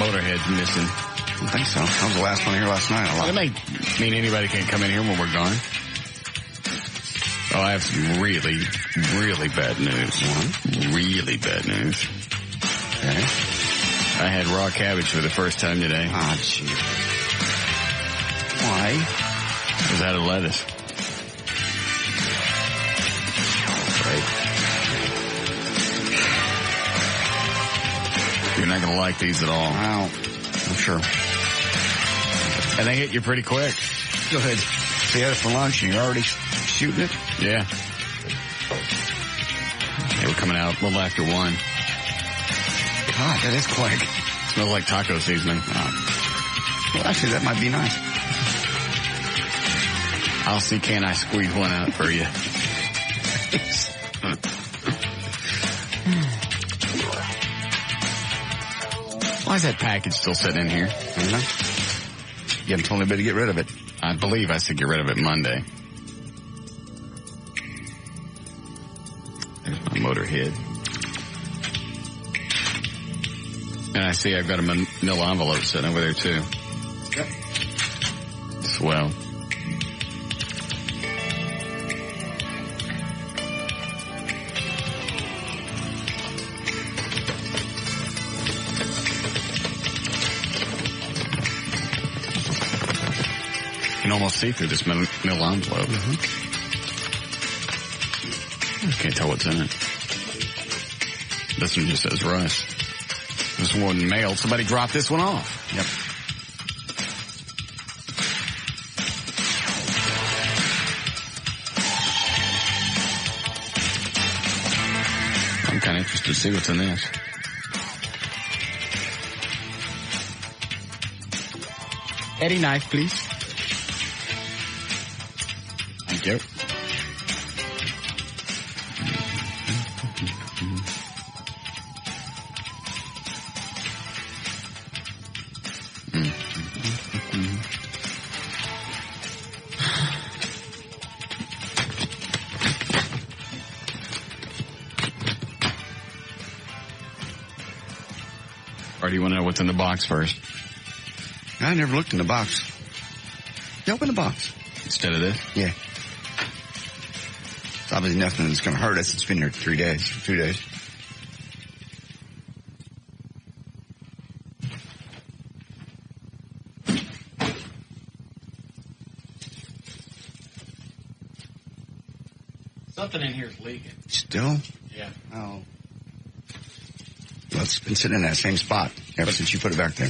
Motorhead's missing. I don't think so. I was the last one here last night. Well, it may mean anybody can come in here when we're gone. Oh, I have some really, really bad news. Really bad news. Okay. I had raw cabbage for the first time today. Ah, gee. Why? It was out of lettuce. Right. You're not going to like these at all. Wow. I'm sure. And they hit you pretty quick. Go ahead. So you had it for lunch and you're already shooting it? Yeah. They were coming out a little after 1. God, that is quick. Smells like taco seasoning. Well, actually, that might be nice. I'll see, can I squeeze one out for you? Why is that package still sitting in here? I don't know. You haven't told anybody to get rid of it. I believe I said get rid of it Monday. There's my Motorhead. And I see I've got a manila envelope sitting over there, too. Yep. Swell. You can almost see through this manila envelope. Mm-hmm. Can't tell what's in it. This one just says Russ. This one mailed. Somebody dropped this one off. Yep. I'm kind of interested to see what's in this. Eddie knife, please. Thank you. Or do you want to know what's in the box first? I never looked in the box. You open the box. Instead of this? Yeah. It's obviously nothing that's going to hurt us. It's been here 2 days. Something in here is leaking. Still? Yeah. Oh. Well, it's been sitting in that same spot ever since you put it back there.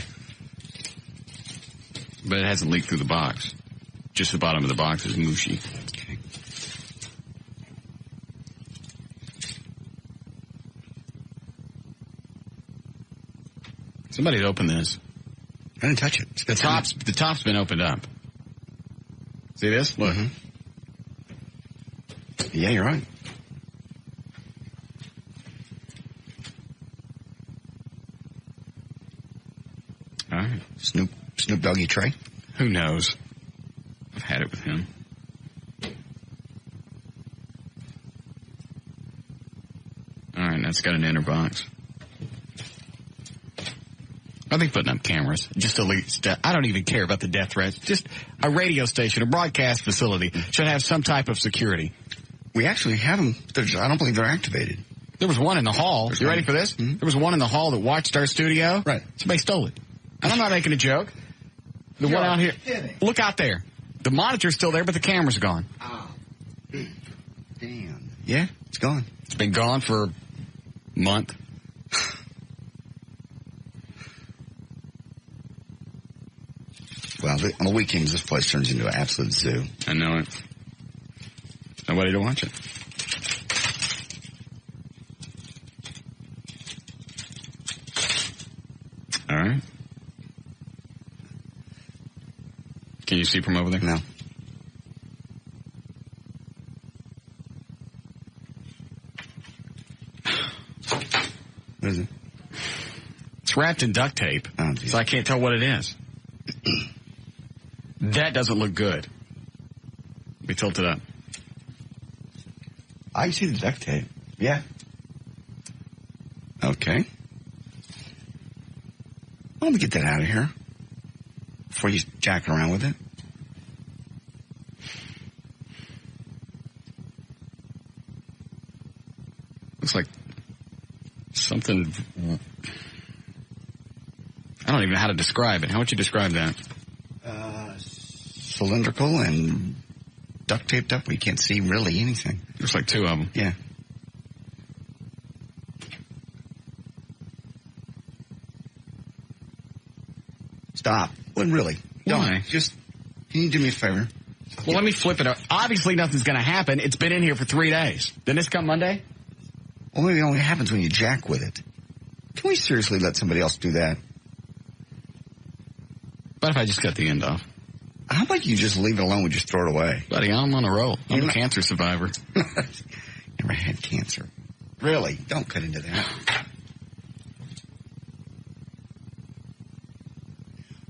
But it hasn't leaked through the box. Just the bottom of the box is mushy. Okay. Somebody'd open this. I didn't touch it. The top's been opened up. See this? Look. Mm-hmm. Yeah, you're right. All right. Snoop Doggy tray. Who knows? I've had it with him. All right, that's got an inner box. I think putting up cameras, just at least, I don't even care about the death threats. Just a radio station, a broadcast facility should have some type of security. We actually have them. I don't believe they're activated. There was one in the hall. You ready for this? Mm-hmm. There was one in the hall that watched our studio. Right. Somebody stole it. And I'm not making a joke. The one out here. Kidding. Look out there. The monitor's still there, but the camera's gone. Oh. Damn. Yeah, it's gone. It's been gone for a month. Well, on the weekends, this place turns into an absolute zoo. I know it. Nobody to watch it. All right. Can you see from over there? No. What is it? It's wrapped in duct tape, Oh, so I can't tell what it is. That doesn't look good. We tilt it up. I see the duct tape. Yeah. Okay. Why don't we get that out of here before you jack around with it? Looks like something. I don't even know how to describe it. How would you describe that? Cylindrical and duct taped up. We can't see really anything. Looks like two of them. Yeah. Stop. Well, really. Why? Don't. Just, can you do me a favor? Well, let me flip it up. Obviously, nothing's going to happen. It's been in here for 3 days. Didn't this come Monday? Well, maybe it only happens when you jack with it. Can we seriously let somebody else do that? What if I just cut the end off? How about you just leave it alone and just throw it away? Buddy, I'm on a roll. I'm a cancer survivor. Never had cancer. Really? Don't cut into that.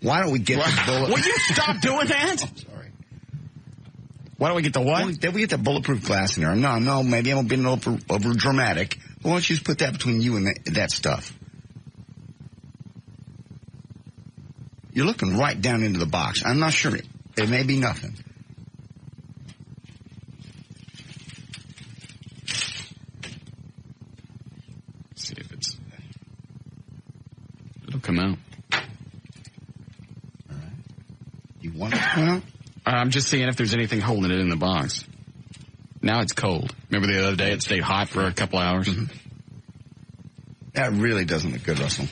Why don't we get the bullet... Will you stop doing that? I'm sorry. Why don't we get the what? Did we get the bulletproof glass in there? No, maybe I'm being over dramatic. Why don't you just put that between you and that stuff? You're looking right down into the box. I'm not sure. It may be nothing. Let's see if it'll come out. All right. You want it to come out? I'm just seeing if there's anything holding it in the box. Now it's cold. Remember the other day it stayed hot for a couple hours? Mm-hmm. That really doesn't look good, Russell.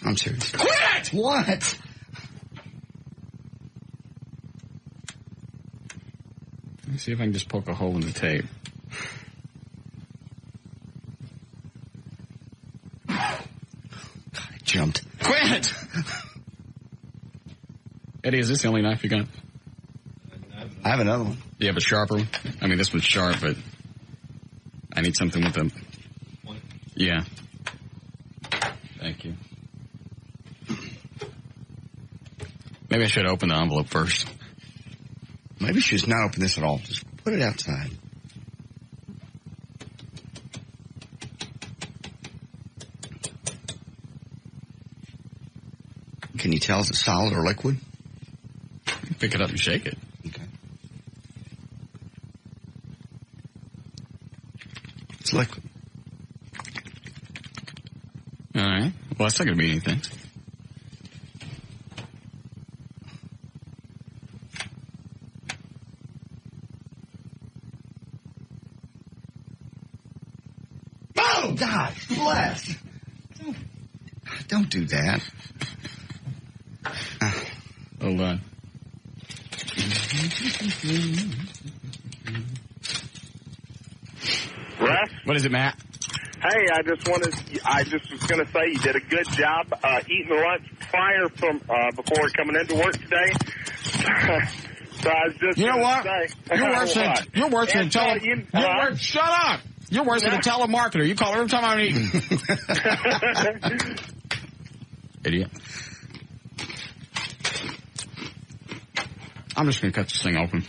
I'm serious. Quit! What? Let me see if I can just poke a hole in the tape. God, it jumped. Quit! Eddie, is this the only knife you got? I have another one. Do you have a sharper one? I mean, this one's sharp, but I need something with a... Yeah. Thank you. Maybe I should open the envelope first. Maybe you should just not open this at all. Just put it outside. Can you tell is it solid or liquid? Pick it up and shake it. Okay. It's liquid. All right. Well, that's not going to be anything. Oh, God bless. Don't do that. Hold on. Russ? What is it, Matt? Hey, I just was going to say you did a good job eating the lunch prior from before coming into work today. So I was just You know what? say, You're worse than a shut up. You're worse than a telemarketer. You call every time I'm eating. Idiot. I'm just going to cut this thing open.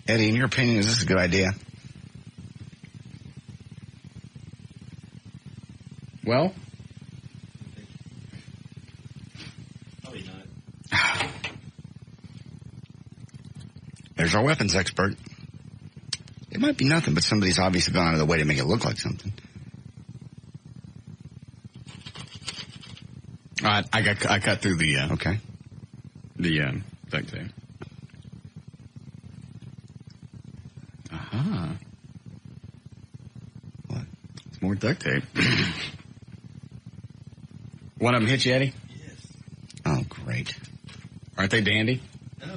Eddie, in your opinion, is this a good idea? Well? Probably not. There's our weapons expert. It might be nothing, but somebody's obviously gone out of the way to make it look like something. I cut through the Okay. The duct tape. Uh-huh. What? It's more duct tape. One of them hit you, Eddie? Yes. Oh, great. Aren't they dandy? No.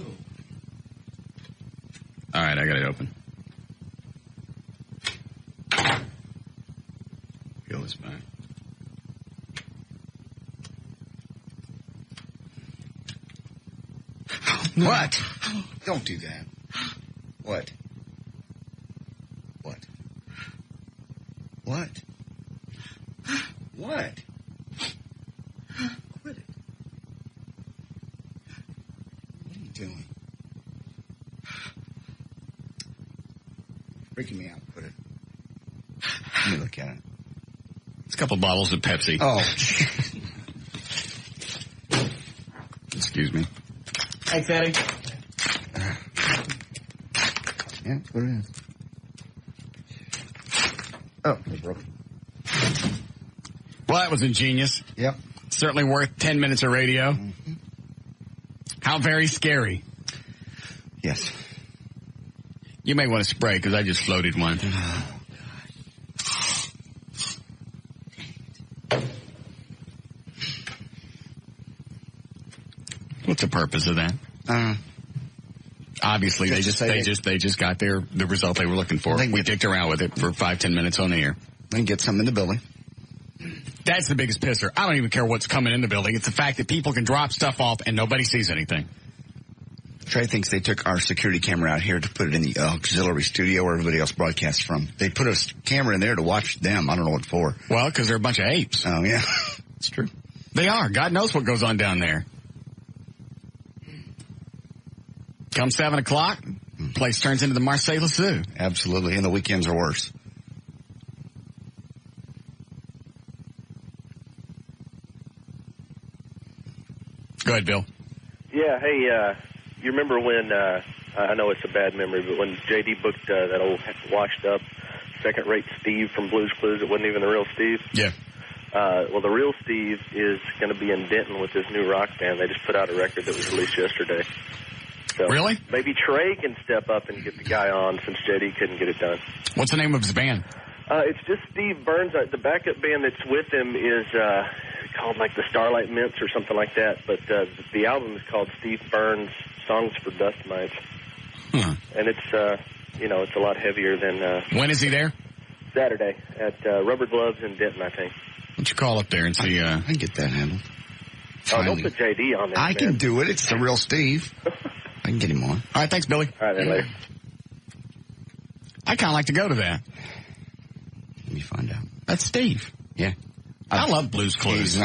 All right, I got it open. Feel this back. What? Don't do that. What? What? What? What? Quit it. What are you doing? Freaking me out. Put it. Let me look at it. It's a couple bottles of Pepsi. Oh. Excuse me. Thanks, Eddie. Yeah, that's what it is. Oh, they broke it. Well, that was ingenious. Yep. Certainly worth 10 minutes of radio. Mm-hmm. How very scary. Yes. You may want to spray because I just floated one. What's the purpose of that? Obviously, they just got the result they were looking for. We dicked around with it for 5-10 minutes on the air. They can get something in the building. That's the biggest pisser. I don't even care what's coming in the building. It's the fact that people can drop stuff off and nobody sees anything. Trey thinks they took our security camera out here to put it in the auxiliary studio where everybody else broadcasts from. They put a camera in there to watch them. I don't know what for. Well, because they're a bunch of apes. Oh, yeah. It's true. They are. God knows what goes on down there. Come 7 o'clock, place turns into the Marseille Zoo. Absolutely. And the weekends are worse. Go ahead, Bill. Yeah, hey, you remember when, I know it's a bad memory, but when J.D. booked that old washed-up second-rate Steve from Blue's Clues, it wasn't even the real Steve? Yeah. Well, the real Steve is going to be in Denton with his new rock band. They just put out a record that was released yesterday. So really? Maybe Trey can step up and get the guy on since JD couldn't get it done. What's the name of his band? It's just Steve Burns. The backup band that's with him is called like the Starlight Mints or something like that. But the album is called Steve Burns Songs for Dust Mites. Huh. And it's, it's a lot heavier than... when is he there? Saturday at Rubber Gloves in Denton, I think. Why don't you call up there and see... I can get that handled. Oh, don't put JD on there, I can do it. It's the real Steve. I can get him on. All right, thanks, Billy. All right, then later. I kind of like to go to that. Let me find out. That's Steve. Yeah. I love Blue's Clues.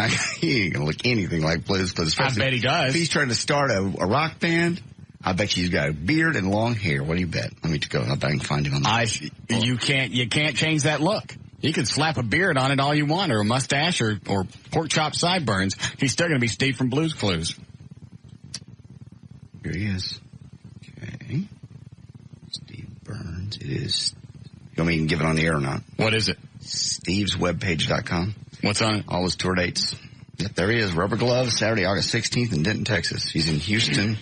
He ain't going to look anything like Blue's Clues. I bet he does. If he's trying to start a rock band, I bet he's got a beard and long hair. What do you bet? Let me go. I bet I can find him on the You can't change that look. You can slap a beard on it all you want, or a mustache, or pork chop sideburns. He's still going to be Steve from Blue's Clues. Here he is. Okay. Steve Burns. It is. You want me to give it on the air or not? What is it? StevesWebPage.com. What's on it? All his tour dates. Yep, there he is. Rubber Gloves, Saturday, August 16th in Denton, Texas. He's in Houston.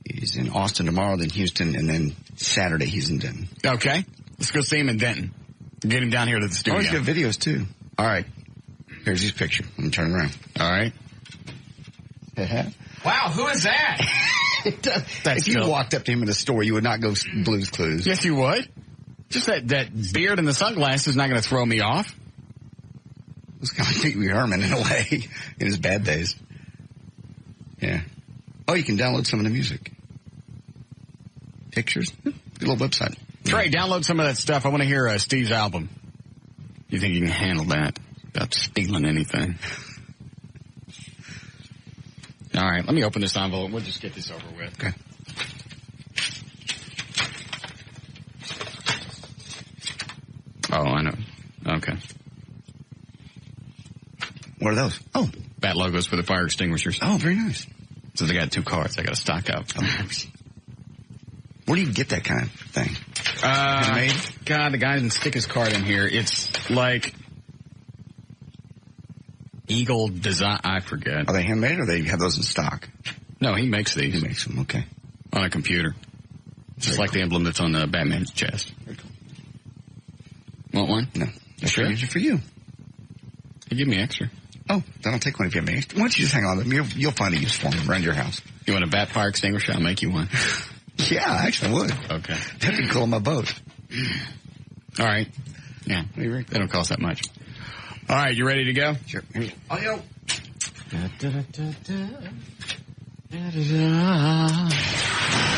He's in Austin tomorrow, then Houston, and then Saturday he's in Denton. Okay. Let's go see him in Denton. Get him down here to the studio. Oh, he's got videos, too. All right. Here's his picture. I'm turning around. All right. Wow, who is that? If you walked up to him in the store, you would not go Blue's Clues. Yes, you would. Just that beard and the sunglasses is not going to throw me off. It's kind of like Pee Wee Herman in a way, in his bad days. Yeah. Oh, you can download some of the music. Pictures. Good little website. Trey, download some of that stuff. I want to hear Steve's album. You think you can handle that without stealing anything? All right, let me open this envelope. We'll just get this over with. Okay. Oh, I know. Okay. What are those? Oh. Bat logos for the fire extinguishers. Oh, very nice. So they got 2 cards. I got to stock up. Oh. Where do you get that kind of thing? Handmade? God, the guy didn't stick his card in here. It's like Eagle Design. I forget. Are they handmade or they have those in stock? No, he makes these. He makes them, okay. On a computer. Just like the emblem that's on the Batman's chest. Very cool. Want one? No. You sure? Use it for you. Hey, give me extra. Oh, then I'll take one if you have me extra. Why don't you just hang on to them? You'll find a use for them around your house. You want a bat fire extinguisher? I'll make you one. Yeah, I actually would. Okay. That'd be cool on my boat. All right. Yeah. They don't cost that much. All right, you ready to go? Sure. Oh, yo.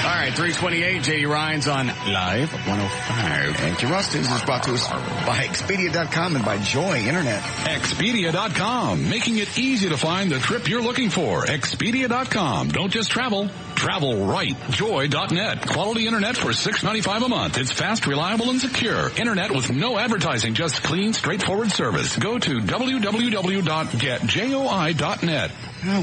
All right, 328, J.D. Ryan's on Live 105. Thank you, Russ. This is brought to us by Expedia.com and by Joy Internet. Expedia.com, making it easy to find the trip you're looking for. Expedia.com. Don't just travel, Travel right. Joy.net. Quality internet for $6.95 a month. It's fast, reliable, and secure. Internet with no advertising, just clean, straightforward service. Go to www.getjoi.net.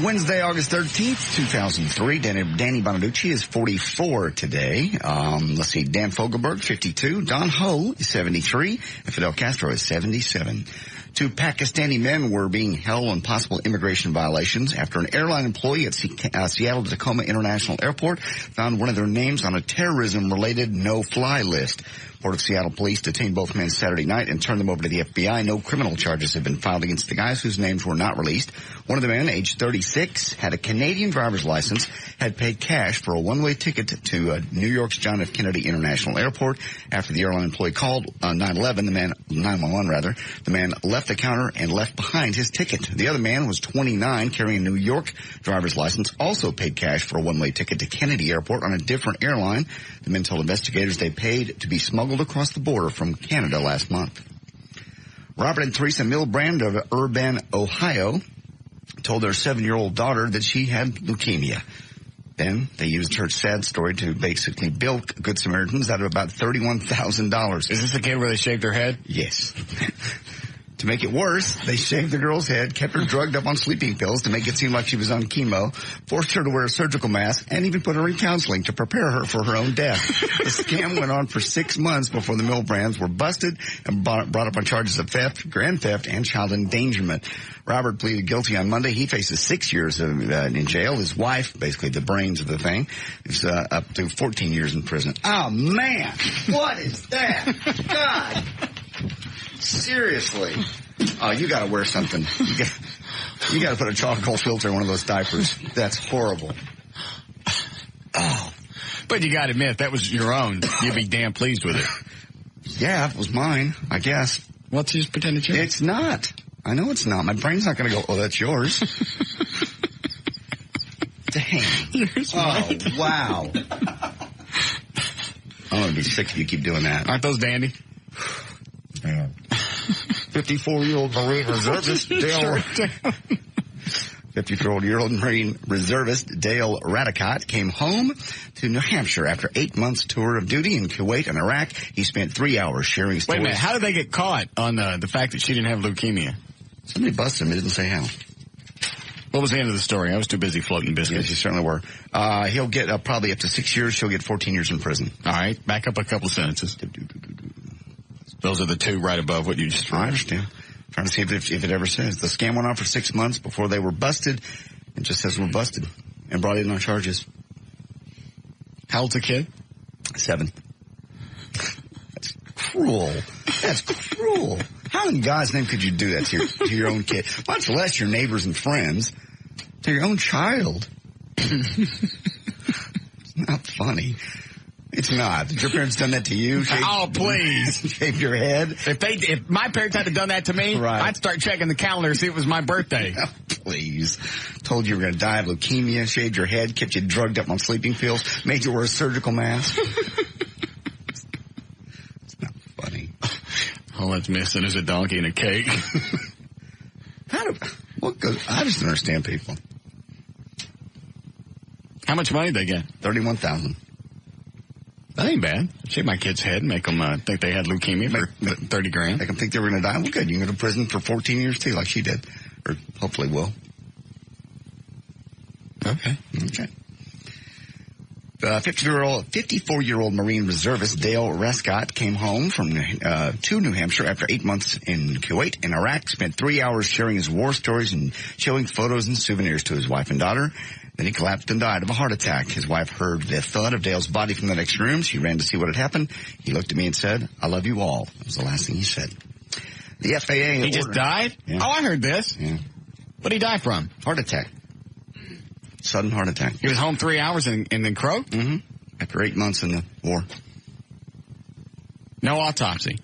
Wednesday, August 13th, 2003. Danny Bonaducci is 44 today. Let's see. Dan Fogelberg, 52. Don Ho is 73. And Fidel Castro is 77. Two Pakistani men were being held on possible immigration violations after an airline employee at Seattle Tacoma International Airport found one of their names on a terrorism-related no-fly list. Port of Seattle police detained both men Saturday night and turned them over to the FBI. No criminal charges have been filed against the guys whose names were not released. One of the men, aged 36, had a Canadian driver's license, had paid cash for a one-way ticket to New York's John F. Kennedy International Airport. After the airline employee called 911, 911 rather, the man left the counter and left behind his ticket. The other man was 29, carrying a New York driver's license, also paid cash for a one-way ticket to Kennedy Airport on a different airline. The men told investigators they paid to be smuggled across the border from Canada last month. Robert and Teresa Milbrand of Urban, Ohio, told their 7-year-old daughter that she had leukemia. Then they used her sad story to basically bilk Good Samaritans out of about $31,000. Is this the kid where they shaved her head? Yes. To make it worse, they shaved the girl's head, kept her drugged up on sleeping pills to make it seem like she was on chemo, forced her to wear a surgical mask, and even put her in counseling to prepare her for her own death. The scam went on for 6 months before the Milbrands were busted and brought up on charges of theft, grand theft, and child endangerment. Robert pleaded guilty on Monday. He faces 6 years in jail. His wife, basically the brains of the thing, is up to 14 years in prison. Oh, man! What is that? God! Seriously. Oh, you gotta wear something. You gotta put a charcoal filter in one of those diapers. That's horrible. Oh. But you gotta admit, that was your own. You'd be damn pleased with it. Yeah, it was mine, I guess. Well, just pretend it's yours. It's not. I know it's not. My brain's not gonna go, oh, that's yours. Dang. Oh, wow. I'm gonna be sick if you keep doing that. Aren't those dandy? Yeah. 54-year-old Marine Reservist Dale. 54-year-old Marine Reservist Dale Radicott came home to New Hampshire after 8 months tour of duty in Kuwait and Iraq. He spent 3 hours sharing stories. Wait a minute, how did they get caught on the fact that she didn't have leukemia? Somebody busted him. It didn't say how. What was the end of the story? I was too busy floating biscuits. Yes, you certainly were. He'll get probably up to 6 years. She'll get 14 years in prison. All right, back up a couple sentences. Those are the two right above what you just read. I understand. Trying to see if it ever says. The scam went on for 6 months before they were busted. It just says we're busted and brought in on charges. How old's the kid? 7. That's cruel. That's cruel. How in God's name could you do that to your own kid? Much less your neighbors and friends. To your own child. It's not funny. It's not. Did your parents done that to you? Oh, please. Shave your head? If my parents had done that to me, right. I'd start checking the calendar to see if it was my birthday. Oh, please. Told you were going to die of leukemia, shaved your head, kept you drugged up on sleeping pills, made you wear a surgical mask. It's not funny. All that's missing is a donkey and a cake. I just don't understand people. How much money did they get? $31,000. That ain't bad. Shave my kid's head and make them think they had leukemia for $30,000. Make them think they were going to die. Well, good. You can go to prison for 14 years, too, like she did. Or hopefully will. Okay. 54-year-old Marine Reservist Dale Rescott came home to New Hampshire after 8 months in Kuwait and Iraq, spent 3 hours sharing his war stories and showing photos and souvenirs to his wife and daughter. Then he collapsed and died of a heart attack. His wife heard the thud of Dale's body from the next room. She ran to see what had happened. He looked at me and said, "I love you all." That was the last thing he said. The FAA... He just died? Yeah. Oh, I heard this. Yeah. What did he die from? Heart attack. Sudden heart attack. He was home 3 hours and then croaked? Mm-hmm. After 8 months in the war. No autopsy.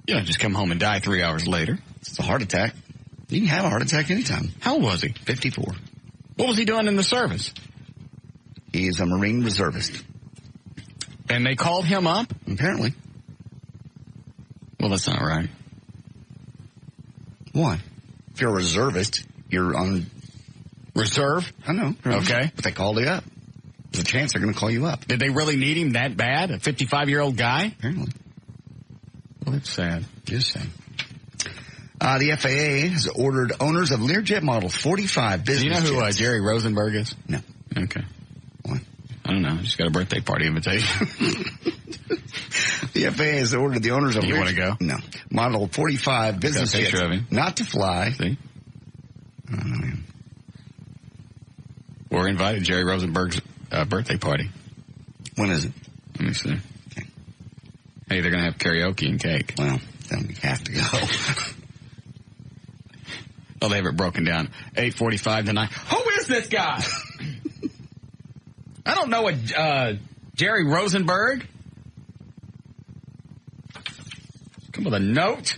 You don't just come home and die 3 hours later. It's a heart attack. You can have a heart attack anytime. How old was he? 54. What was he doing in the service? He is a Marine Reservist. And they called him up? Apparently. Well, that's not right. Why? If you're a reservist, you're on... Reserve? I know. Okay. But they called it up. There's a chance they're going to call you up. Did they really need him that bad? A 55-year-old guy? Apparently. Well, that's sad. Just saying. The FAA has ordered owners of Learjet Model 45 business jets. Do you know who Jerry Rosenberg is? No. Okay. What? I don't know. Just got a birthday party invitation. The FAA has ordered the owners of You want to go? No. Model 45 business jets of him. not to fly. See? We're invited to Jerry Rosenberg's birthday party. When is it? Let me see. Okay. Hey, they're going to have karaoke and cake. Well, then we have to go. Oh, they have it broken down. 8:45 to 9. Who is this guy? I don't know a Jerry Rosenberg. Come with a note.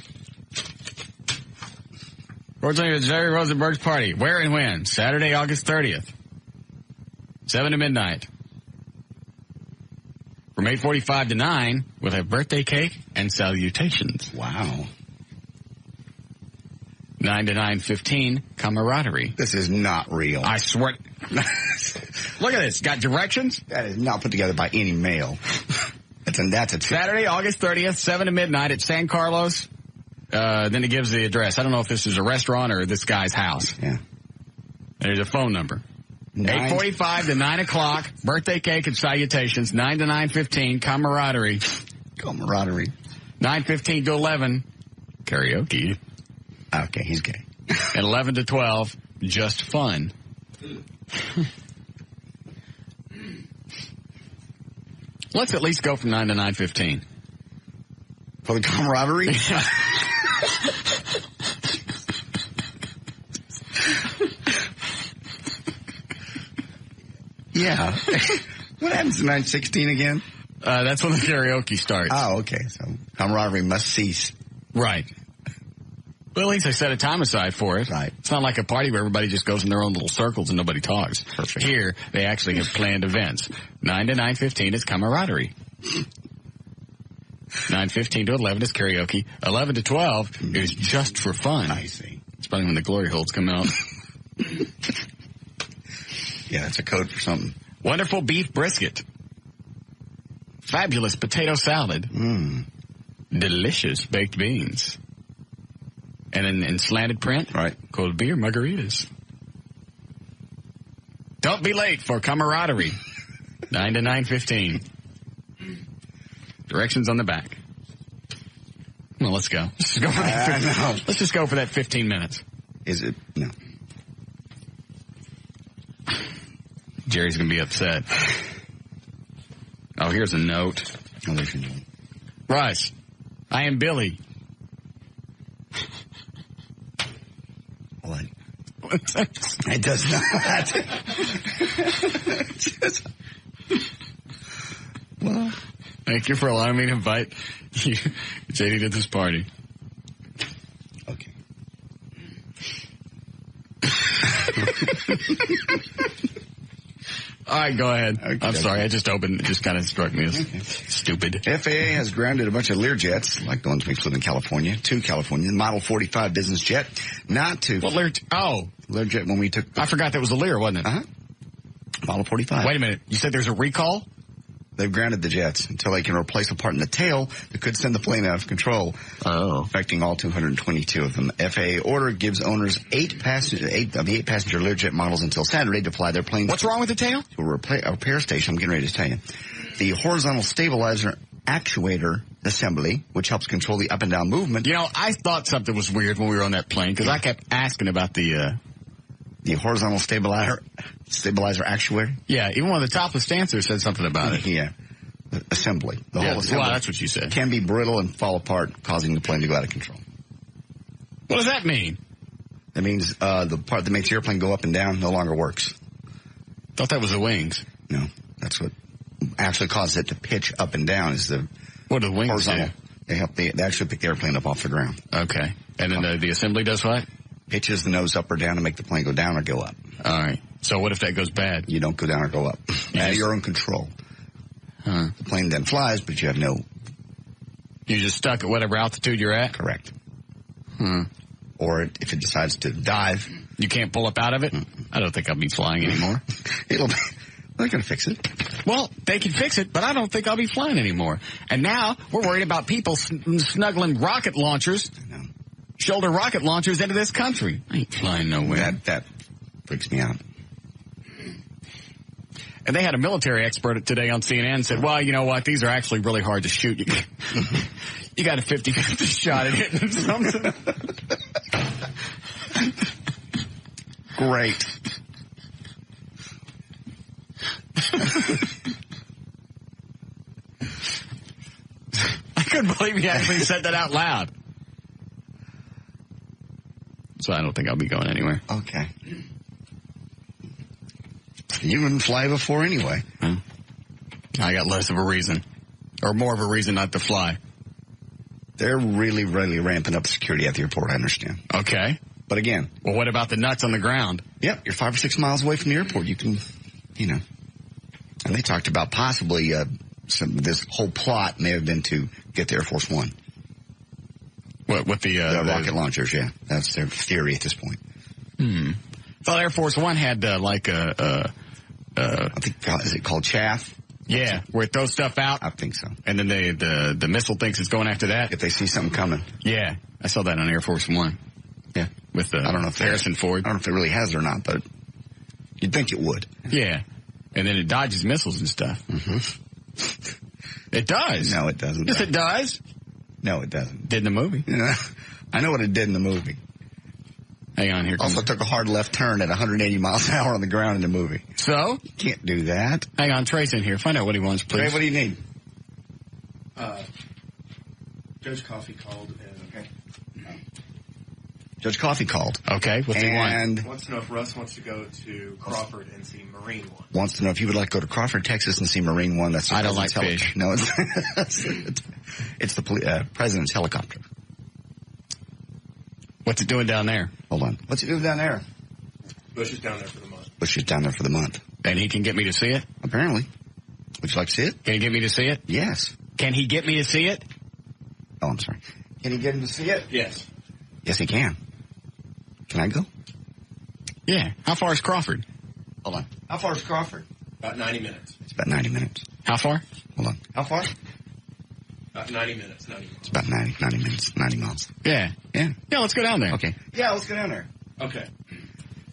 Fortunately, it's Jerry Rosenberg's party. Where and when? Saturday, August 30th. 7 to midnight. From 8:45 to 9, we'll have birthday cake and salutations. Wow. 9 to 9:15, camaraderie. This is not real. I swear. Look at this. Got directions? That is not put together by any male. That's a Saturday, August 30th, 7 to midnight at San Carlos. Then it gives the address. I don't know if this is a restaurant or this guy's house. Yeah. There's a phone number. 8:45 to 9 o'clock, birthday cake and salutations. 9 to 9:15, camaraderie. Camaraderie. 9:15 to 11, karaoke. Okay, he's gay. And 11 to 12, just fun. Let's at least go from 9 to 9:15. For the camaraderie? Yeah. What happens to 9:16 again? That's when the karaoke starts. Oh, okay. So camaraderie must cease. Right. Well, at least I set a time aside for it. Right. It's not like a party where everybody just goes in their own little circles and nobody talks. Perfect. Here, they actually have planned events. 9 to 9:15 is camaraderie. 9:15 to 11 is karaoke. 11 to 12 is just for fun. I see. It's probably when the glory holes come out. Yeah, that's a code for something. Wonderful beef brisket. Fabulous potato salad. Delicious baked beans. And in slanted print, right, cold beer margaritas. Don't be late for camaraderie. 9 to 9:15. Directions on the back. Well, let's go. Let's just go for that. Let's just go for that 15 minutes. Is it? No. Jerry's going to be upset. Oh, here's a note. Oh, there's your note. Russ, I am Billy. What? What's that? It does not. Well, thank you for allowing me to invite you, JD, to this party. Okay. All right, go ahead. Okay. I'm sorry. I just opened. It just kind of struck me as stupid. FAA has grounded a bunch of Learjets, like the ones we flew in California, to California. Model 45 business jet, not to. What Lear? Oh, Learjet when we took. I forgot that was a Lear, wasn't it? Uh-huh. Model 45. Wait a minute. You said there's a recall? They've grounded the jets until they can replace a part in the tail that could send the plane out of control. Oh. Affecting all 222 of them. FAA order gives owners eight of the 8-passenger Learjet models until Saturday to fly their planes. What's wrong with the tail? To a repair station. I'm getting ready to tell you. The horizontal stabilizer actuator assembly, which helps control the up and down movement. You know, I thought something was weird when we were on that plane because I kept asking about the horizontal stabilizer actuator? Yeah, even one of the topless dancers said something about it. Yeah. The assembly. The whole assembly. Well, that's what you said. Can be brittle and fall apart, causing the plane to go out of control. What does that mean? That means the part that makes the airplane go up and down no longer works. Thought that was the wings. No. That's what actually causes it to pitch up and down is the what do the wings horizontal. Do? They actually pick the airplane up off the ground. Okay. And then the assembly does what? Pitches the nose up or down to make the plane go down or go up. All right. So what if that goes bad? You don't go down or go up. At your own control. Huh. The plane then flies, but you have no... You're just stuck at whatever altitude you're at? Correct. Or if it decides to dive... You can't pull up out of it? I don't think I'll be flying anymore. They're going to fix it. Well, they can fix it, but I don't think I'll be flying anymore. And now we're worried about people snuggling rocket launchers, shoulder rocket launchers into this country. I ain't flying nowhere. That freaks me out. And they had a military expert today on CNN said, well, you know what? These are actually really hard to shoot. You got a 50-50 shot at hitting something. Great. I couldn't believe he actually said that out loud. So I don't think I'll be going anywhere. Okay. You wouldn't fly before anyway. I got less of a reason. Or more of a reason not to fly. They're really, really ramping up security at the airport, I understand. Okay. But again. Well, what about the nuts on the ground? Yep, you're 5 or 6 miles away from the airport. You can, And they talked about possibly this whole plot may have been to get the Air Force One. What, with the rocket launchers, yeah. That's their theory at this point. I thought Air Force One had I think, is it called chaff? Yeah, where it throws stuff out. I think so. And then the missile thinks it's going after that. If they see something coming. Yeah, I saw that on Air Force One. Yeah. With I don't know if Harrison Ford. I don't know if it really has it or not, but you'd think it would. Yeah. And then it dodges missiles and stuff. Mm-hmm. It does. No, it doesn't. Yes, it does. No, it doesn't. Did in the movie. I know what it did in the movie. Hang on, here comes. Also took a hard left turn at 180 miles an hour on the ground in the movie. So? You can't do that. Hang on, Trey's in here. Find out what he wants, please. Trey, what do you need? Judge Coffee called and Judge Coffee called. Okay, what's he want? And wants to know if Russ wants to go to Crawford and see Marine One. Wants to know if you would like to go to Crawford, Texas and see Marine One. That's I don't like fish. No, it's the president's helicopter. What's it doing down there? Hold on. What's he doing down there? Bush is down there for the month. Bush is down there for the month. And he can get me to see it? Apparently. Would you like to see it? Can he get me to see it? Yes. Can he get me to see it? Oh, I'm sorry. Can he get him to see it? Yes. Yes, he can. Can I go? Yeah. How far is Crawford? Hold on. How far is Crawford? About 90 minutes. It's about 90 minutes. How far? Hold on. How far? About 90 minutes. 90 minutes. It's about 90 minutes, 90 miles. Yeah. Yeah. Yeah, let's go down there. Okay. Yeah, let's go down there. Okay.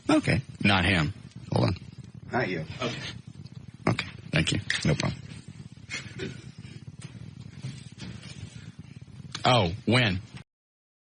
Okay. Not him. Hold on. Not you. Okay. Okay. Thank you. No problem. Oh, when?